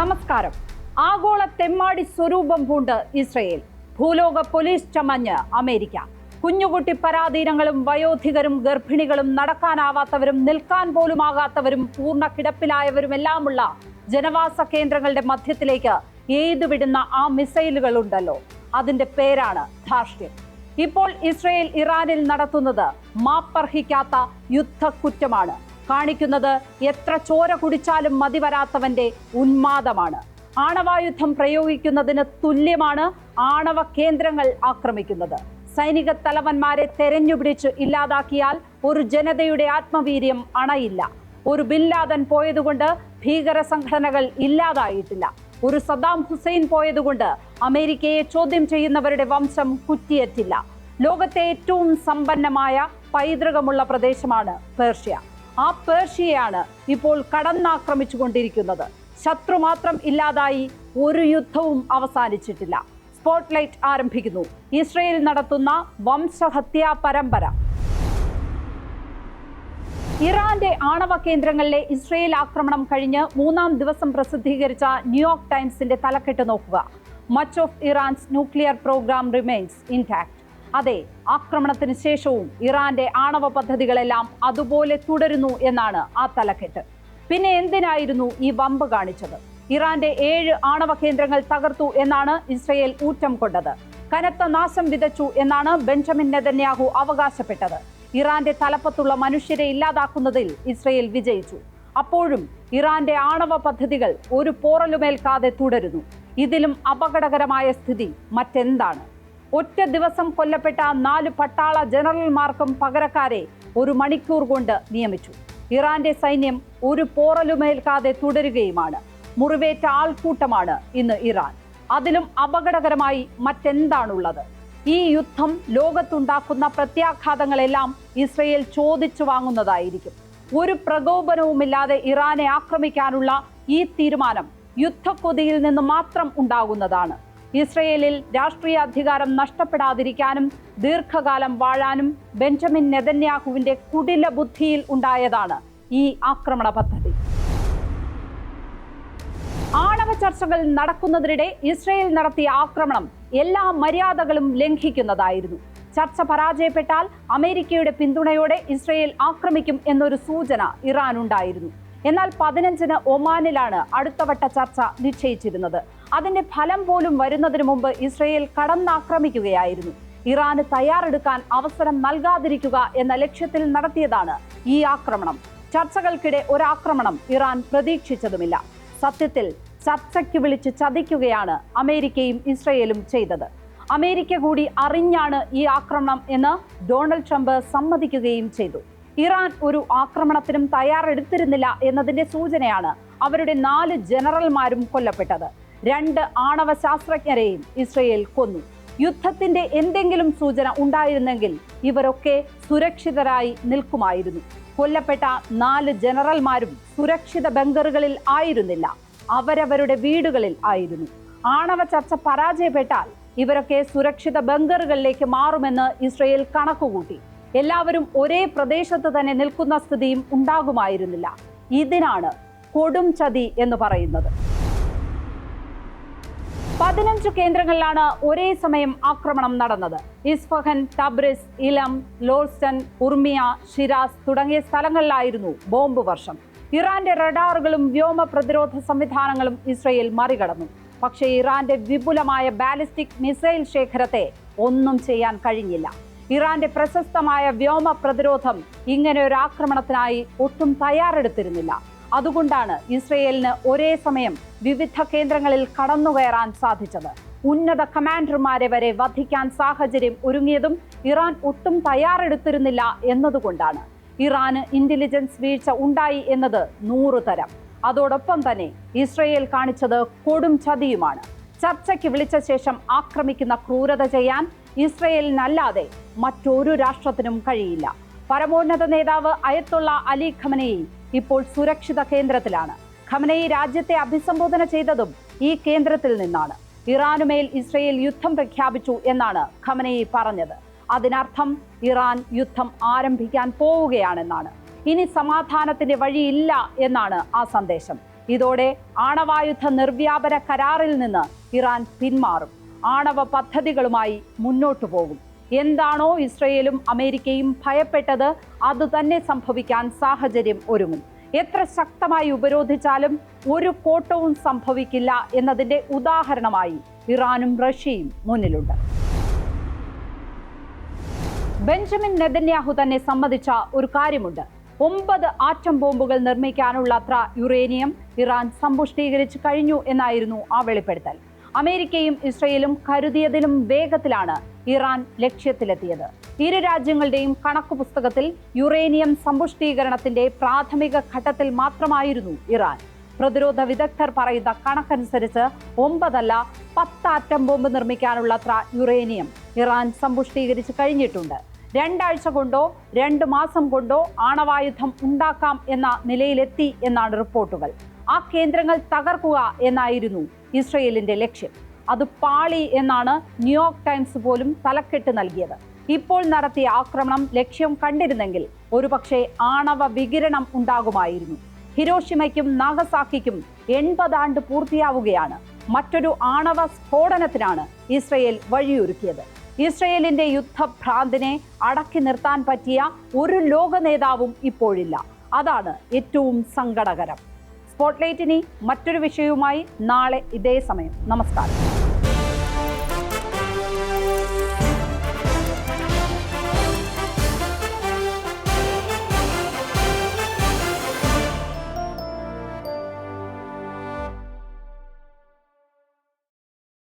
നമസ്കാരം. ആഗോള തെമ്മാടി സ്വരൂപം പൂണ്ട് ഇസ്രയേൽ. ഭൂലോക പോലീസ് ചമഞ്ഞ് അമേരിക്ക. കുഞ്ഞുകുട്ടി പരാധീനങ്ങളും വയോധികരും ഗർഭിണികളും നടക്കാനാവാത്തവരും നിൽക്കാൻ പോലുമാകാത്തവരും പൂർണ്ണ കിടപ്പിലായവരുമെല്ലാമുള്ള ജനവാസ കേന്ദ്രങ്ങളുടെ മധ്യത്തിലേക്ക് എയ്തു വിടുന്ന ആ മിസൈലുകൾ ഉണ്ടല്ലോ, അതിന്റെ പേരാണ് ധാർഷ്ട്യം. ഇപ്പോൾ ഇസ്രയേൽ ഇറാനിൽ നടത്തുന്നത് മാപ്പർഹിക്കാത്ത യുദ്ധക്കുറ്റമാണ്. കാണിക്കുന്നത് എത്ര ചോര കുടിച്ചാലും മതിവരാത്തവന്റെ ഉന്മാദമാണ്. ആണവായുധം പ്രയോഗിക്കുന്നതിന് തുല്യമാണ് ആണവ കേന്ദ്രങ്ങൾ ആക്രമിക്കുന്നത്. സൈനിക തലവന്മാരെ തെരഞ്ഞുപിടിച്ച് ഇല്ലാതാക്കിയാൽ ഒരു ജനതയുടെ ആത്മവീര്യം അണയില്ല. ഒരു ബിൻ ലാദൻ പോയതുകൊണ്ട് ഭീകര സംഘടനകൾ ഇല്ലാതായിട്ടില്ല. ഒരു സദ്ദാം ഹുസൈൻ പോയതുകൊണ്ട് അമേരിക്കയെ ചോദ്യം ചെയ്യുന്നവരുടെ വംശം കുറ്റിയറ്റില്ല. ലോകത്തെ ഏറ്റവും സമ്പന്നമായ പൈതൃകമുള്ള പ്രദേശമാണ് പേർഷ്യ. ആ പേർഷ്യയാണ് ഇപ്പോൾ കടന്നാക്രമിച്ചുകൊണ്ടിരിക്കുന്നത്. ശത്രു മാത്രം ഇല്ലാതായി ഒരു യുദ്ധവും അവസാനിച്ചിട്ടില്ല. സ്പോട്ട്ലൈറ്റ് ആരംഭിക്കുന്നു. ഇസ്രയേൽ നടത്തുന്ന വംശഹത്യാ പരമ്പര. ഇറാന്റെ ആണവ കേന്ദ്രങ്ങളിലെ ഇസ്രയേൽ ആക്രമണം കഴിഞ്ഞ് 3-ാം ദിവസം പ്രസിദ്ധീകരിച്ച ന്യൂയോർക്ക് ടൈംസിന്റെ തലക്കെട്ട് നോക്കുക. Much of Iran's nuclear program remains intact. അതെ, ആക്രമണത്തിന് ശേഷവും ഇറാന്റെ ആണവ പദ്ധതികളെല്ലാം അതുപോലെ തുടരുന്നു എന്നാണ് ആ തലക്കെട്ട്. പിന്നെ എന്തിനായിരുന്നു ഈ വമ്പ് കാണിച്ചത്? ഇറാന്റെ 7 ആണവ കേന്ദ്രങ്ങൾ തകർത്തു എന്നാണ് ഇസ്രയേൽ ഊറ്റം കൊണ്ടത്. കനത്ത നാശം വിതച്ചു എന്നാണ് ബെഞ്ചമിൻ നെതന്യാഹു അവകാശപ്പെട്ടത്. ഇറാന്റെ തലപ്പത്തുള്ള മനുഷ്യരെ ഇല്ലാതാക്കുന്നതിൽ ഇസ്രയേൽ വിജയിച്ചു. അപ്പോഴും ഇറാന്റെ ആണവ പദ്ധതികൾ ഒരു പോറലുമേൽക്കാതെ തുടരുന്നു. ഇതിലും അപകടകരമായ സ്ഥിതി മറ്റെന്താണ്? ഒറ്റ ദിവസം കൊല്ലപ്പെട്ട 4 പട്ടാള ജനറൽമാർക്കും പകരക്കാരെ 1 മണിക്കൂർ കൊണ്ട് നിയമിച്ചു. ഇറാന്റെ സൈന്യം ഒരു പോറലുമേൽക്കാതെ തുടരുകയുമാണ്. മുറിവേറ്റ ആൾക്കൂട്ടമാണ് ഇന്ന് ഇറാൻ. അതിലും അപകടകരമായി മറ്റെന്താണുള്ളത്? ഈ യുദ്ധം ലോകത്തുണ്ടാക്കുന്ന പ്രത്യാഘാതങ്ങളെല്ലാം ഇസ്രയേൽ ചോദിച്ചു വാങ്ങുന്നതായിരിക്കും. ഒരു പ്രകോപനവുമില്ലാതെ ഇറാനെ ആക്രമിക്കാനുള്ള ഈ തീരുമാനം യുദ്ധക്കൊതിയിൽ നിന്ന് മാത്രം ഉണ്ടാകുന്നതാണ്. ഇസ്രയേലിൽ രാഷ്ട്രീയ അധികാരം നഷ്ടപ്പെടാതിരിക്കാനും ദീർഘകാലം വാഴാനും ബെഞ്ചമിൻ നെതന്യാഹുവിന്റെ കുടില ബുദ്ധിയിൽ ഉണ്ടായതാണ് ഈ ആക്രമണ പദ്ധതി. ആണവ ചർച്ചകൾ നടക്കുന്നതിനിടെ ഇസ്രയേൽ നടത്തിയ ആക്രമണം എല്ലാ മര്യാദകളും ലംഘിക്കുന്നതായിരുന്നു. ചർച്ച പരാജയപ്പെട്ടാൽ അമേരിക്കയുടെ പിന്തുണയോടെ ഇസ്രയേൽ ആക്രമിക്കും എന്നൊരു സൂചന ഇറാനുണ്ടായിരുന്നു. എന്നാൽ 15-ന് ഒമാനിലാണ് അടുത്തവട്ട ചർച്ച നിശ്ചയിച്ചിരുന്നത്. അതിന്റെ ഫലം പോലും വരുന്നതിന് മുമ്പ് ഇസ്രയേൽ കടന്നാക്രമിക്കുകയായിരുന്നു. ഇറാന് തയ്യാറെടുക്കാൻ അവസരം നൽകാതിരിക്കുക എന്ന ലക്ഷ്യത്തിൽ നടത്തിയതാണ് ഈ ആക്രമണം. ചർച്ചകൾക്കിടെ ഒരാക്രമണം ഇറാൻ പ്രതീക്ഷിച്ചതുമില്ല. സത്യത്തിൽ ചർച്ചയ്ക്ക് വിളിച്ച് ചതിക്കുകയാണ് അമേരിക്കയും ഇസ്രയേലും ചെയ്തത്. അമേരിക്ക കൂടി അറിഞ്ഞാണ് ഈ ആക്രമണം എന്ന് ഡൊണാൾഡ് ട്രംപ് സമ്മതിക്കുകയും ചെയ്തു. ഇറാൻ ഒരു ആക്രമണത്തിനും തയ്യാറെടുത്തിരുന്നില്ല എന്നതിന്റെ സൂചനയാണ് അവരുടെ 4 ജനറൽമാരും കൊല്ലപ്പെട്ടത്. 2 ആണവ ശാസ്ത്രജ്ഞരെയും ഇസ്രയേൽ കൊന്നു. യുദ്ധത്തിന്റെ എന്തെങ്കിലും സൂചന ഉണ്ടായിരുന്നെങ്കിൽ ഇവരൊക്കെ സുരക്ഷിതരായി നിൽക്കുമായിരുന്നു. കൊല്ലപ്പെട്ട 4 ജനറൽമാരും സുരക്ഷിത ബങ്കറുകളിൽ ആയിരുന്നില്ല, അവരവരുടെ വീടുകളിൽ ആയിരുന്നു. ആണവ ചർച്ച പരാജയപ്പെട്ടാൽ ഇവരൊക്കെ സുരക്ഷിത ബങ്കറുകളിലേക്ക് മാറുമെന്ന് ഇസ്രയേൽ കണക്കുകൂട്ടി. എല്ലാവരും ഒരേ പ്രദേശത്ത് തന്നെ നിൽക്കുന്ന സ്ഥിതിയും ഉണ്ടാകുമായിരുന്നില്ല. ഇതിനാണ് കൊടും ചതി എന്ന് പറയുന്നത്. 15 കേന്ദ്രങ്ങളിലാണ് ഒരേ സമയം ആക്രമണം നടന്നത്. ഇസ്ഫഹൻ, തബ്രിസ്, ഇലം, ലോർസ്റ്റൻ, ഉർമിയ, ഷിരാസ് തുടങ്ങിയ സ്ഥലങ്ങളിലായിരുന്നു ബോംബ് വർഷം. ഇറാന്റെ റഡാറുകളും വ്യോമ പ്രതിരോധ സംവിധാനങ്ങളും ഇസ്രയേൽ മറികടന്നു. പക്ഷേ ഇറാന്റെ വിപുലമായ ബാലിസ്റ്റിക് മിസൈൽ ശേഖരത്തെ ഒന്നും ചെയ്യാൻ കഴിഞ്ഞില്ല. ഇറാന്റെ പ്രശസ്തമായ വ്യോമ പ്രതിരോധം ഇങ്ങനെ ഒരു ആക്രമണത്തിനായി ഒട്ടും തയ്യാറെടുത്തിരുന്നില്ല. അതുകൊണ്ടാണ് ഇസ്രയേലിന് ഒരേ സമയം വിവിധ കേന്ദ്രങ്ങളിൽ കടന്നുകയറാൻ സാധിച്ചത്. ഉന്നത കമാൻഡർമാരെ വരെ വധിക്കാൻ സാഹചര്യം ഒരുങ്ങിയതും ഇറാൻ ഒട്ടും തയ്യാറെടുത്തിരുന്നില്ല എന്നതുകൊണ്ടാണ്. ഇറാന് ഇന്റലിജൻസ് വീഴ്ച ഉണ്ടായി എന്നത് 100 തരം. അതോടൊപ്പം തന്നെ ഇസ്രയേൽ കാണിച്ചത് കൊടും ചതിയുമാണ്. ചർച്ചയ്ക്ക് വിളിച്ച ശേഷം ആക്രമിക്കുന്ന ക്രൂരത ചെയ്യാൻ ഇസ്രയേലിനല്ലാതെ മറ്റൊരു രാഷ്ട്രത്തിനും കഴിയില്ല. പരമോന്നത നേതാവ് അയത്തുള്ള അലി ഖമനേയി ഇപ്പോൾ സുരക്ഷിത കേന്ദ്രത്തിലാണ്. ഖമനേയി രാജ്യത്തെ അഭിസംബോധന ചെയ്തതും ഈ കേന്ദ്രത്തിൽ നിന്നാണ്. ഇറാനുമേൽ ഇസ്രയേൽ യുദ്ധം പ്രഖ്യാപിച്ചു എന്നാണ് ഖമനേയി പറഞ്ഞത്. അതിനർത്ഥം ഇറാൻ യുദ്ധം ആരംഭിക്കാൻ പോവുകയാണെന്നാണ്. ഇനി സമാധാനത്തിന്റെ വഴിയില്ല എന്നാണ് ആ സന്ദേശം. ഇതോടെ ആണവായുധ നിർവ്യാപന കരാറിൽ നിന്ന് ഇറാൻ പിന്മാറും, ആണവ പദ്ധതികളുമായി മുന്നോട്ടു പോകും. എന്താണോ ഇസ്രയേലും അമേരിക്കയും ഭയപ്പെട്ടത് അതുതന്നെ സംഭവിക്കാൻ സാഹചര്യം ഒരുങ്ങും. എത്ര ശക്തമായി ഉപരോധിച്ചാലും ഒരു കോട്ടവും സംഭവിക്കില്ല എന്നതിന്റെ ഉദാഹരണമായി ഇറാനും റഷ്യയും മുന്നിലുണ്ട്. ബെഞ്ചമിൻ നെതന്യാഹു തന്നെ സമ്മതിച്ച ഒരു കാര്യമുണ്ട്. 9 ആറ്റം ബോംബുകൾ നിർമ്മിക്കാനുള്ളത്ര യുറേനിയം ഇറാൻ സമ്പുഷ്ടീകരിച്ചു കഴിഞ്ഞു എന്നായിരുന്നു ആ വെളിപ്പെടുത്തൽ. അമേരിക്കയും ഇസ്രയേലും കരുതിയതിലും വേഗത്തിലാണ് ഇറാൻ ലക്ഷ്യത്തിലെത്തിയത്. ഇരു രാജ്യങ്ങളുടെയും കണക്കു പുസ്തകത്തിൽ യുറേനിയം സമ്പുഷ്ടീകരണത്തിന്റെ പ്രാഥമിക ഘട്ടത്തിൽ മാത്രമായിരുന്നു ഇറാൻ. പ്രതിരോധ വിദഗ്ധർ പറയുന്ന കണക്കനുസരിച്ച് 9 അല്ല 10 ആറ്റം ബോംബ് നിർമ്മിക്കാനുള്ളത്ര യുറേനിയം ഇറാൻ സമ്പുഷ്ടീകരിച്ചു കഴിഞ്ഞിട്ടുണ്ട്. 2 ആഴ്ച കൊണ്ടോ 2 മാസം കൊണ്ടോ ആണവായുധം ഉണ്ടാക്കാം എന്ന നിലയിലെത്തി എന്നാണ് റിപ്പോർട്ടുകൾ. ആ കേന്ദ്രങ്ങൾ തകർക്കുക എന്നായിരുന്നു ഇസ്രയേലിന്റെ ലക്ഷ്യം. അത് പാളി എന്നാണ് ന്യൂയോർക്ക് ടൈംസ് പോലും തലക്കെട്ട് നൽകിയത്. ഇപ്പോൾ നടത്തിയ ആക്രമണം ലക്ഷ്യം കണ്ടിരുന്നെങ്കിൽ ഒരുപക്ഷെ ആണവ വികിരണം ഉണ്ടാകുമായിരുന്നു. ഹിരോഷിമയ്ക്കും നാഗസാക്കിക്കും 80 ആണ്ട് പൂർത്തിയാവുകയാണ്. മറ്റൊരു ആണവ സ്ഫോടനത്തിനാണ് ഇസ്രയേൽ വഴിയൊരുക്കിയത്. ഇസ്രയേലിന്റെ യുദ്ധഭ്രാന്തിനെ അടക്കി നിർത്താൻ പറ്റിയ ഒരു ലോക നേതാവും ഇപ്പോഴില്ല. അതാണ് ഏറ്റവും സങ്കടകരം. സ്പോട്ട്ലൈറ്റ് ഇനി മറ്റൊരു വിഷയവുമായി നാളെ ഇതേ സമയം. നമസ്കാരം.